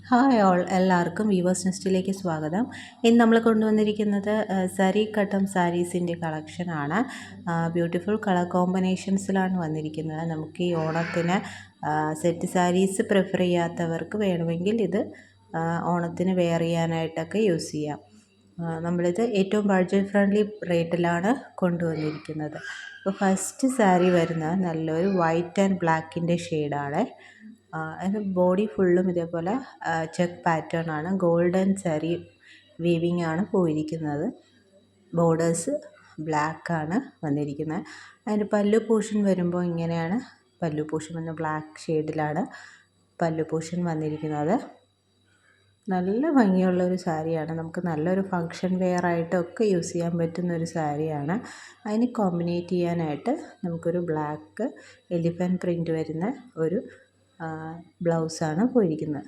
Hi all, എല്ലാവർക്കും weavers നെസ്റ്റിലേക്ക് സ്വാഗതം. ഇന്ന് നമ്മൾ കൊണ്ടുവന്നിരിക്കുന്നത് സരി കട്ടം സാരീസിൻ്റെ കളക്ഷനാണ്. ബ്യൂട്ടിഫുൾ കളർ കോമ്പിനേഷൻസിലാണ് വന്നിരിക്കുന്നത്. നമുക്ക് ഈ ഓണത്തിന് സെറ്റ് സാരീസ് പ്രിഫർ ചെയ്യാത്തവർക്ക് വേണമെങ്കിൽ ഇത് ഓണത്തിന് വെയർ ചെയ്യാനായിട്ടൊക്കെ യൂസ് ചെയ്യാം. നമ്മളിത് ഏറ്റവും ബഡ്ജറ്റ് ഫ്രണ്ട്ലി റേറ്റിലാണ് കൊണ്ടുവന്നിരിക്കുന്നത്. അപ്പോൾ ഫസ്റ്റ് സാരി വരുന്നത് നല്ലൊരു വൈറ്റ് ആൻഡ് ബ്ലാക്കിൻ്റെ ഷെയ്ഡാണ്. അതിന് ബോഡി ഫുള്ളും ഇതേപോലെ ചെക്ക് പാറ്റേൺ ആണ്. ഗോൾഡൻ സാരി വീവിങ് ആണ് പോയിരിക്കുന്നത്. ബോർഡേഴ്സ് ബ്ലാക്ക് ആണ് വന്നിരിക്കുന്നത്. അതിൻ്റെ പല്ലു പോർഷൻ വരുമ്പോൾ ഇങ്ങനെയാണ്. പല്ലു പോർഷൻ വന്ന് ബ്ലാക്ക് ഷെയ്ഡിലാണ് പല്ലു പോർഷൻ വന്നിരിക്കുന്നത്. നല്ല ഭംഗിയുള്ള ഒരു സാരിയാണ്. നമുക്ക് നല്ലൊരു ഫങ്ഷൻ വെയർ ആയിട്ടൊക്കെ യൂസ് ചെയ്യാൻ പറ്റുന്ന ഒരു സാരിയാണ്. അതിന് കോമ്പിനേറ്റ് ചെയ്യാനായിട്ട് നമുക്കൊരു ബ്ലാക്ക് എലിഫൻറ്റ് പ്രിൻ്റ് വരുന്ന ഒരു ബ്ലൗസാണ് പോയിരിക്കുന്നത്.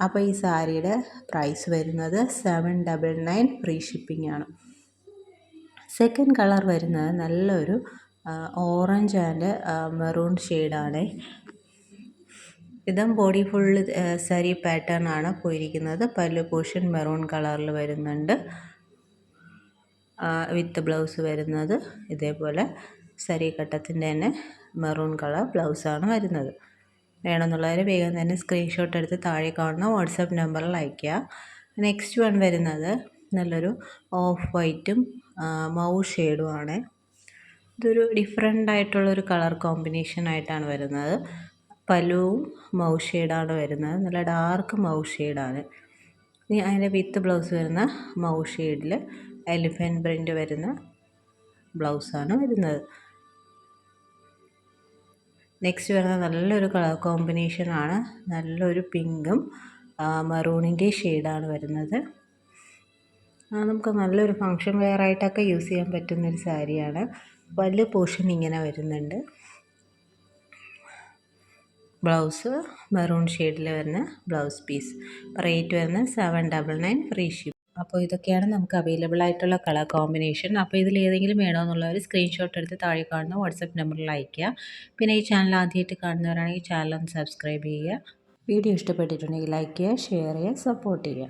അപ്പോൾ ഈ സാരിയുടെ പ്രൈസ് വരുന്നത് 799 ഫ്രീ ഷിപ്പിംഗ് ആണ്. സെക്കൻഡ് കളർ വരുന്നത് നല്ലൊരു ഓറഞ്ച് ആൻഡ് മെറൂൺ ഷെയ്ഡാണ്. ഇതും ബോഡി ഫുള്ള് സാരി പാറ്റേൺ ആണ് പോയിരിക്കുന്നത്. പല്ലു പോർഷൻ മെറൂൺ കളറിൽ വരുന്നുണ്ട്. വിത്ത് ബ്ലൗസ് വരുന്നത് ഇതേപോലെ സാരി കട്ടത്തിൻ്റെ തന്നെ മെറൂൺ കളർ ബ്ലൗസാണ് വരുന്നത്. വേണമെന്നുള്ളവർ വേഗം തന്നെ സ്ക്രീൻഷോട്ട് എടുത്ത് താഴെ കാണുന്ന വാട്സപ്പ് നമ്പറിൽ അയയ്ക്കുക. നെക്സ്റ്റ് വൺ വരുന്നത് നല്ലൊരു ഓഫ് വൈറ്റും മൗ ഷെയ്ഡുമാണ്. ഇതൊരു ഡിഫറെൻ്റ് ആയിട്ടുള്ളൊരു കളർ കോമ്പിനേഷൻ ആയിട്ടാണ് വരുന്നത്. പല്ലുവും മൗ ഷെയ്ഡാണ് വരുന്നത്. നല്ല ഡാർക്ക് മൗ ഷെയ്ഡാണ്. ഇനി അതിൻ്റെ വിത്ത് ബ്ലൗസ് വരുന്ന മൗ ഷെയ്ഡിൽ എലിഫൻറ്റ് പ്രിൻ്റ് വരുന്ന ബ്ലൗസാണ് വരുന്നത്. നെക്സ്റ്റ് വരുന്നത് നല്ലൊരു കളർ കോമ്പിനേഷനാണ്. നല്ലൊരു പിങ്കും മറൂണിൻ്റെ ഷെയ്ഡാണ് വരുന്നത്. നമുക്ക് നല്ലൊരു ഫങ്ഷൻ വെയർ ആയിട്ടൊക്കെ യൂസ് ചെയ്യാൻ പറ്റുന്നൊരു സാരിയാണ്. പല്ലു പോർഷൻ ഇങ്ങനെ വരുന്നുണ്ട്. ബ്ലൗസ് മെറൂൺ ഷെയ്ഡിൽ വരുന്ന ബ്ലൗസ് പീസ്. റേറ്റ് വരുന്നത് 799 ഫ്രീ ഷിപ്പ്. അപ്പോൾ ഇതൊക്കെയാണ് നമുക്ക് അവൈലബിൾ ആയിട്ടുള്ള കളർ കോമ്പിനേഷൻ. അപ്പോൾ ഇതിൽ ഏതെങ്കിലും വേണമെന്നുള്ളവർ സ്ക്രീൻഷോട്ട് എടുത്ത് താഴെ കാണുന്ന വാട്സപ്പ് നമ്പറിൽ അയയ്ക്കുക. പിന്നെ ഈ ചാനൽ ആദ്യമായിട്ട് കാണുന്നവരാണെങ്കിൽ ചാനൽ ഒന്ന് സബ്സ്ക്രൈബ് ചെയ്യുക. വീഡിയോ ഇഷ്ടപ്പെട്ടിട്ടുണ്ടെങ്കിൽ ലൈക്ക് ചെയ്യുക, ഷെയർ ചെയ്യുക, സപ്പോർട്ട് ചെയ്യുക.